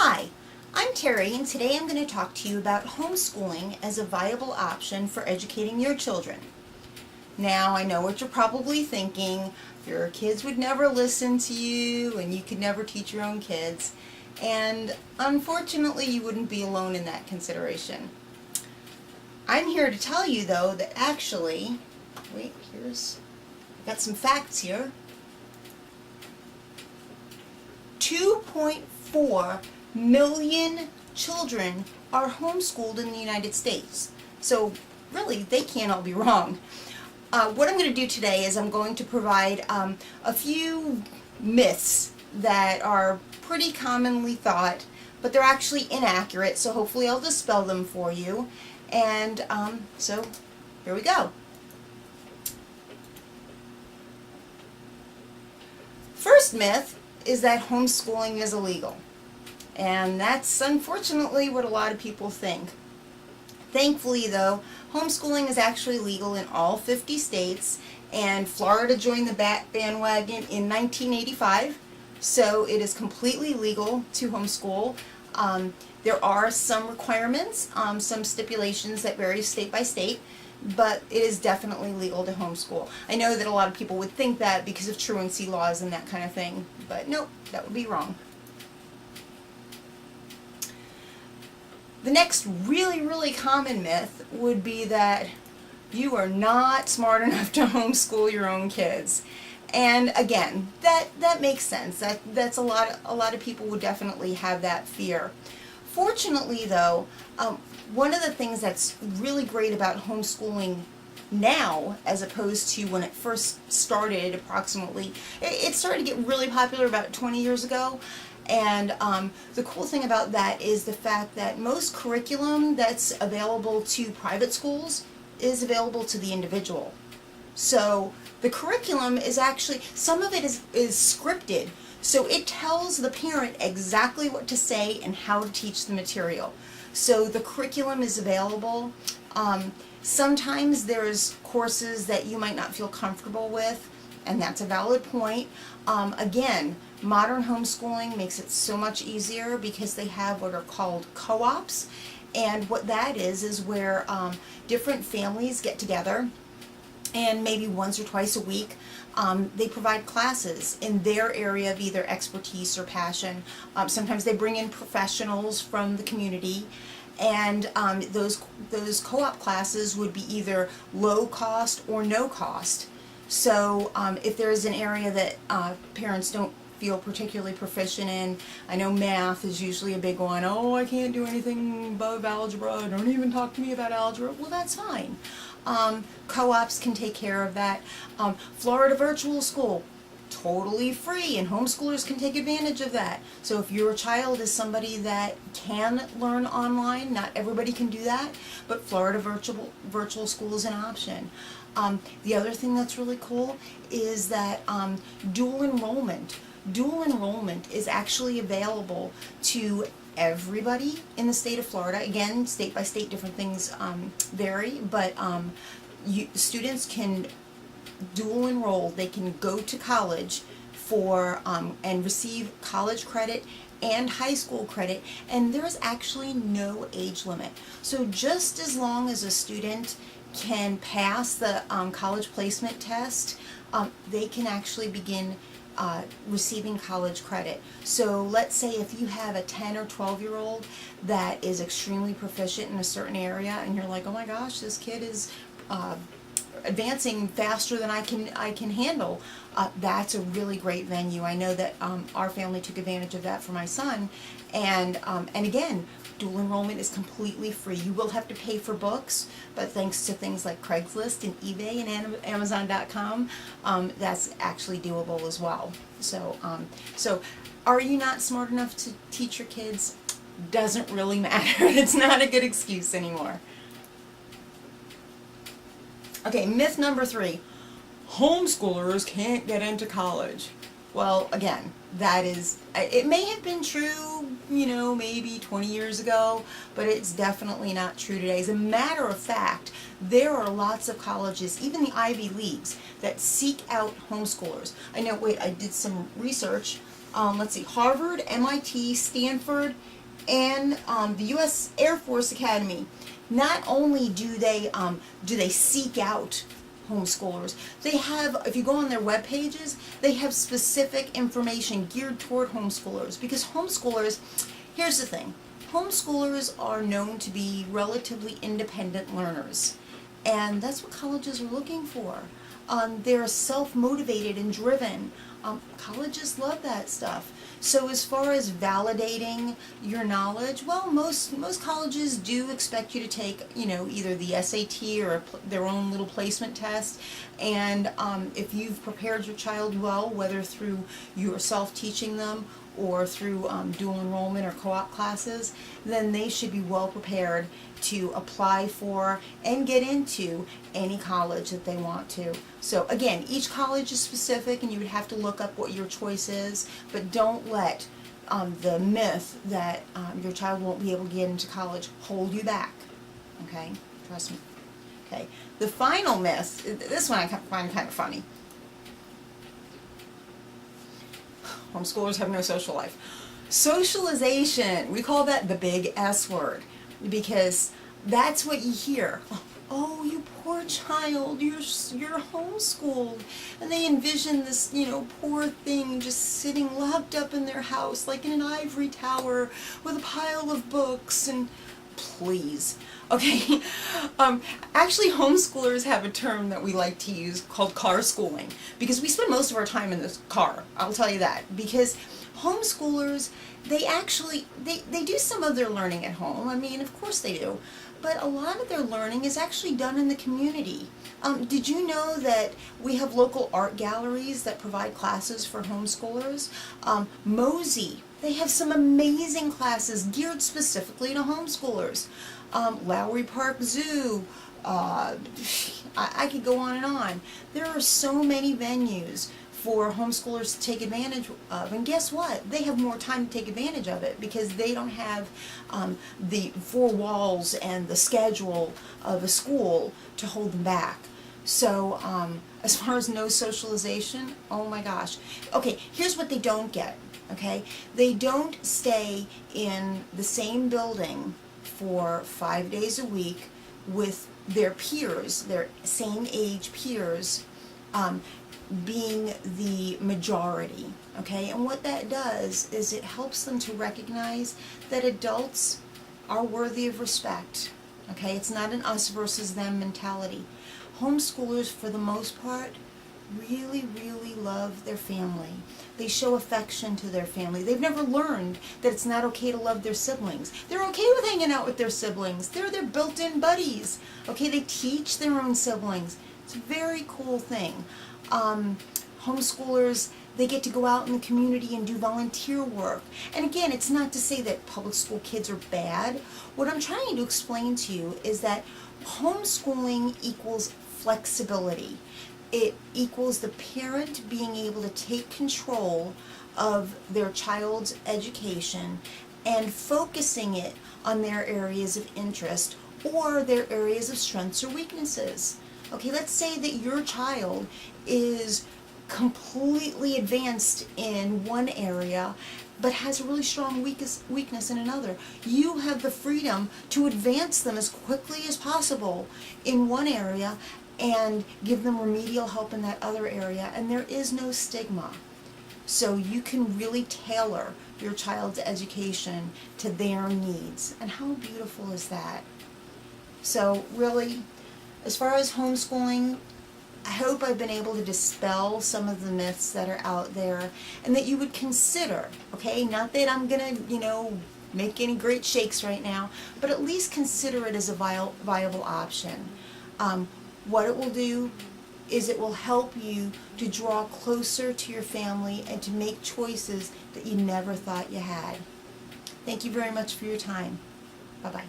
Hi, I'm Terry, and today I'm going to talk to you about homeschooling as a viable option for educating your children. Now, I know what you're probably thinking. Your kids would never listen to you, and you could never teach your own kids. And unfortunately, you wouldn't be alone in that consideration. I'm here to tell you, though, that actually, I've got some facts here. 2.4 million children are homeschooled in the United States. So really, they can't all be wrong. What I'm going to do today is I'm going to provide a few myths that are pretty commonly thought, but they're actually inaccurate, so hopefully I'll dispel them for you. And so here we go. First myth is that homeschooling is illegal. And that's unfortunately what a lot of people think. Thankfully, though, homeschooling is actually legal in all 50 states, and Florida joined the bandwagon in 1985, so it is completely legal to homeschool. There are some requirements, some stipulations that vary state by state, but it is definitely legal to homeschool. I know that a lot of people would think that because of truancy laws and that kind of thing, but nope, that would be wrong. The next really common myth would be that you are not smart enough to homeschool your own kids. And again, that makes sense. That's a lot of people would definitely have that fear. Fortunately, though, one of the things that's really great about homeschooling now, as opposed to when it first started approximately, it started to get really popular about 20 years ago. And the cool thing about that is the fact that most curriculum that's available to private schools is available to the individual. So the curriculum is actually, some of it is scripted. So it tells the parent exactly what to say and how to teach the material. So the curriculum is available. Sometimes there's courses that you might not feel comfortable with, and that's a valid point. Again, modern homeschooling makes it so much easier because they have what are called co-ops, and what that is where different families get together, and maybe once or twice a week they provide classes in their area of either expertise or passion. Sometimes they bring in professionals from the community, and those co-op classes would be either low cost or no cost. So if there's an area that parents don't feel particularly proficient in, I know math is usually a big one. Oh, I can't do anything above algebra, don't even talk to me about algebra. Well, that's fine. Co-ops can take care of that. Florida Virtual School, totally free, and homeschoolers can take advantage of that. So if your child is somebody that can learn online, not everybody can do that, but Florida Virtual School is an option. The other thing that's really cool is that dual enrollment. Dual enrollment is actually available to everybody in the state of Florida. Again, state by state, different things vary, but students can dual enroll. They can go to college for and receive college credit and high school credit, and there's actually no age limit. So just as long as a student can pass the college placement test, they can actually begin receiving college credit. So let's say if you have a 10 or 12-year-old that is extremely proficient in a certain area, and you're like, oh my gosh, this kid is advancing faster than I can handle, that's a really great venue. I know that our family took advantage of that for my son, and again, dual enrollment is completely free. You will have to pay for books, but thanks to things like Craigslist and eBay and Amazon.com, that's actually doable as well. So, are you not smart enough to teach your kids? Doesn't really matter. It's not a good excuse anymore. Okay, myth number 3. Homeschoolers can't get into college. Well, again, that is, it may have been true, maybe 20 years ago, but it's definitely not true today. As a matter of fact, there are lots of colleges, even the Ivy Leagues, that seek out homeschoolers. I did some research let's see, Harvard, MIT, Stanford, and the U.S. Air Force Academy. Not only do they seek out homeschoolers, they have, if you go on their web pages, they have specific information geared toward homeschoolers, because homeschoolers, here's the thing, homeschoolers are known to be relatively independent learners, and that's what colleges are looking for. They're self-motivated and driven. Colleges love that stuff. So as far as validating your knowledge, well, most colleges do expect you to take, either the SAT or their own little placement test. And if you've prepared your child well, whether through yourself teaching them or through dual enrollment or co-op classes, then they should be well prepared to apply for and get into any college that they want to. So again, each college is specific and you would have to look up what your choice is, but don't let the myth that your child won't be able to get into college hold you back. Okay? Trust me. Okay. The final myth, this one I find kind of funny. Homeschoolers have no social life. Socialization, we call that the big S word, because that's what you hear. Oh, you poor child, you're homeschooled. And they envision this, poor thing just sitting locked up in their house like in an ivory tower with a pile of books, and please. Okay, actually homeschoolers have a term that we like to use called car schooling, because we spend most of our time in the car, I'll tell you that, because homeschoolers, they do some of their learning at home. I mean, of course they do, but a lot of their learning is actually done in the community. Did you know that we have local art galleries that provide classes for homeschoolers? Mosey, they have some amazing classes geared specifically to homeschoolers. Lowry Park Zoo, I could go on and on. There are so many venues for homeschoolers to take advantage of, and guess what? They have more time to take advantage of it because they don't have the four walls and the schedule of a school to hold them back. So as far as no socialization, oh my gosh. Okay, here's what they don't get, okay? They don't stay in the same building for 5 days a week with their peers, their same age peers, being the majority, okay? And what that does is it helps them to recognize that adults are worthy of respect, okay? It's not an us versus them mentality. Homeschoolers, for the most part, really, really love their family. They show affection to their family. They've never learned that it's not okay to love their siblings. They're okay with hanging out with their siblings. They're their built-in buddies. Okay, they teach their own siblings. It's a very cool thing. Homeschoolers, they get to go out in the community and do volunteer work. And again, it's not to say that public school kids are bad. What I'm trying to explain to you is that homeschooling equals flexibility. It equals the parent being able to take control of their child's education and focusing it on their areas of interest or their areas of strengths or weaknesses. Okay, let's say that your child is completely advanced in one area but has a really strong weakness in another. You have the freedom to advance them as quickly as possible in one area and give them remedial help in that other area, and there is no stigma. So you can really tailor your child's education to their needs. And how beautiful is that? So really, as far as homeschooling, I hope I've been able to dispel some of the myths that are out there, and that you would consider, okay, not that I'm gonna, make any great shakes right now, but at least consider it as a viable option. What it will do is it will help you to draw closer to your family and to make choices that you never thought you had. Thank you very much for your time. Bye-bye.